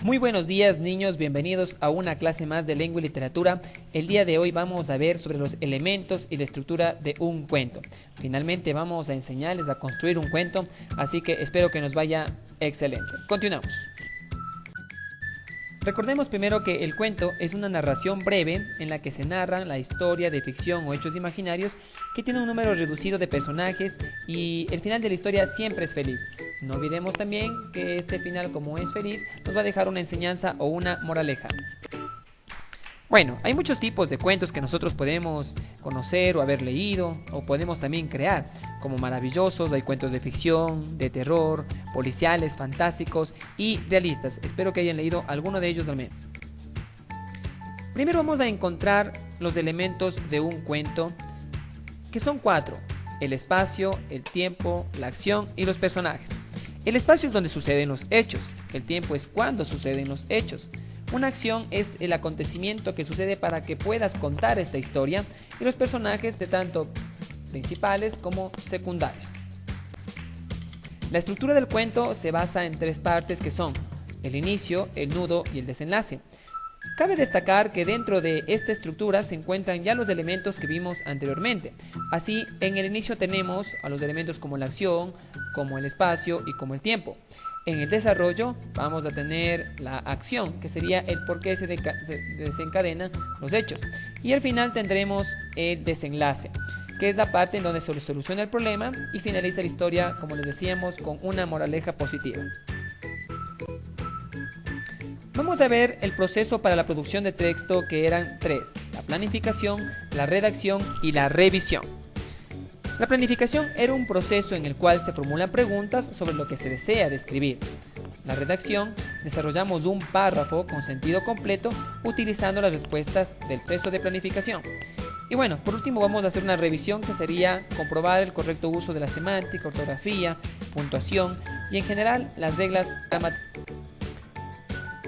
Muy buenos días, niños, bienvenidos a una clase más de lengua y literatura. El día de hoy vamos a ver sobre los elementos y la estructura de un cuento. Finalmente vamos a enseñarles a construir un cuento, así que espero que nos vaya excelente. Continuamos. Recordemos primero que el cuento es una narración breve en la que se narra la historia de ficción o hechos imaginarios que tiene un número reducido de personajes y el final de la historia siempre es feliz. No olvidemos también que este final, como es feliz, nos va a dejar una enseñanza o una moraleja. Bueno, hay muchos tipos de cuentos que nosotros podemos conocer o haber leído o podemos también crear. Como maravillosos, hay cuentos de ficción, de terror, policiales, fantásticos y realistas. Espero que hayan leído alguno de ellos al menos. Primero vamos a encontrar los elementos de un cuento, que son 4. El espacio, el tiempo, la acción y los personajes. El espacio es donde suceden los hechos. El tiempo es cuando suceden los hechos. Una acción es el acontecimiento que sucede para que puedas contar esta historia y los personajes de tanto principales como secundarios. La estructura del cuento se basa en 3 partes que son el inicio, el nudo y el desenlace. Cabe destacar que dentro de esta estructura se encuentran ya los elementos que vimos anteriormente. Así, en el inicio tenemos a los elementos como la acción, como el espacio y como el tiempo. En el desarrollo vamos a tener la acción, que sería el por qué se desencadenan los hechos. Y al final tendremos el desenlace, que es la parte en donde se soluciona el problema y finaliza la historia, como les decíamos, con una moraleja positiva. Vamos a ver el proceso para la producción de texto, que eran 3: la planificación, la redacción y la revisión. La planificación era un proceso en el cual se formulan preguntas sobre lo que se desea describir. La redacción, desarrollamos un párrafo con sentido completo utilizando las respuestas del texto de planificación. Y bueno, por último vamos a hacer una revisión, que sería comprobar el correcto uso de la semántica, ortografía, puntuación y en general las reglas gramáticas.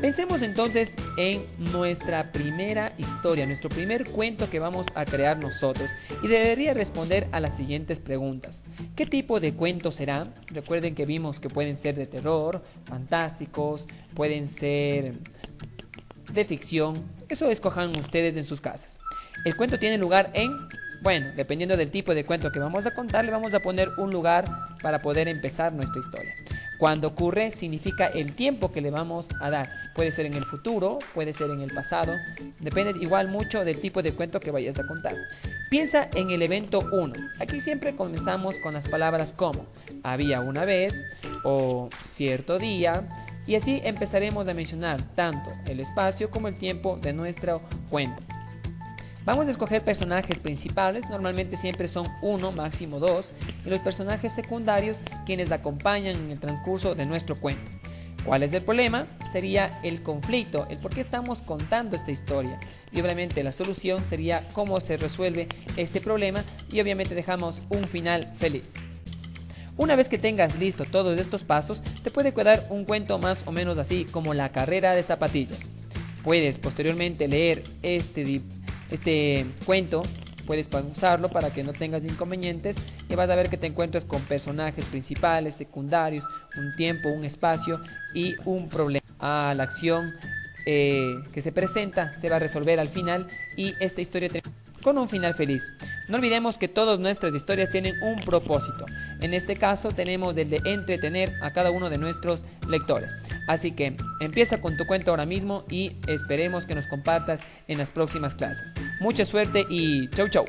Pensemos entonces en nuestra primera historia, nuestro primer cuento que vamos a crear nosotros, y debería responder a las siguientes preguntas. ¿Qué tipo de cuento será? Recuerden que vimos que pueden ser de terror, fantásticos, pueden ser de ficción. Eso escojan ustedes en sus casas. El cuento tiene lugar en... Bueno, dependiendo del tipo de cuento que vamos a contar, le vamos a poner un lugar para poder empezar nuestra historia. Cuando ocurre significa el tiempo que le vamos a dar. Puede ser en el futuro, puede ser en el pasado. Depende igual mucho del tipo de cuento que vayas a contar. Piensa en el evento 1. Aquí siempre comenzamos con las palabras como había una vez o cierto día. Y así empezaremos a mencionar tanto el espacio como el tiempo de nuestro cuento. Vamos a escoger personajes principales, normalmente siempre son 1, máximo 2, y los personajes secundarios quienes acompañan en el transcurso de nuestro cuento. ¿Cuál es el problema? Sería el conflicto, el por qué estamos contando esta historia. Y obviamente la solución sería cómo se resuelve ese problema y obviamente dejamos un final feliz. Una vez que tengas listo todos estos pasos, te puede quedar un cuento más o menos así como La carrera de zapatillas. Puedes posteriormente leer este cuento, puedes pausarlo para que no tengas inconvenientes y vas a ver que te encuentras con personajes principales, secundarios, un tiempo, un espacio y un problema. La acción que se presenta se va a resolver al final y esta historia con un final feliz. No olvidemos que todas nuestras historias tienen un propósito. En este caso tenemos el de entretener a cada uno de nuestros lectores. Así que empieza con tu cuento ahora mismo y esperemos que nos compartas en las próximas clases. Mucha suerte y chau chau.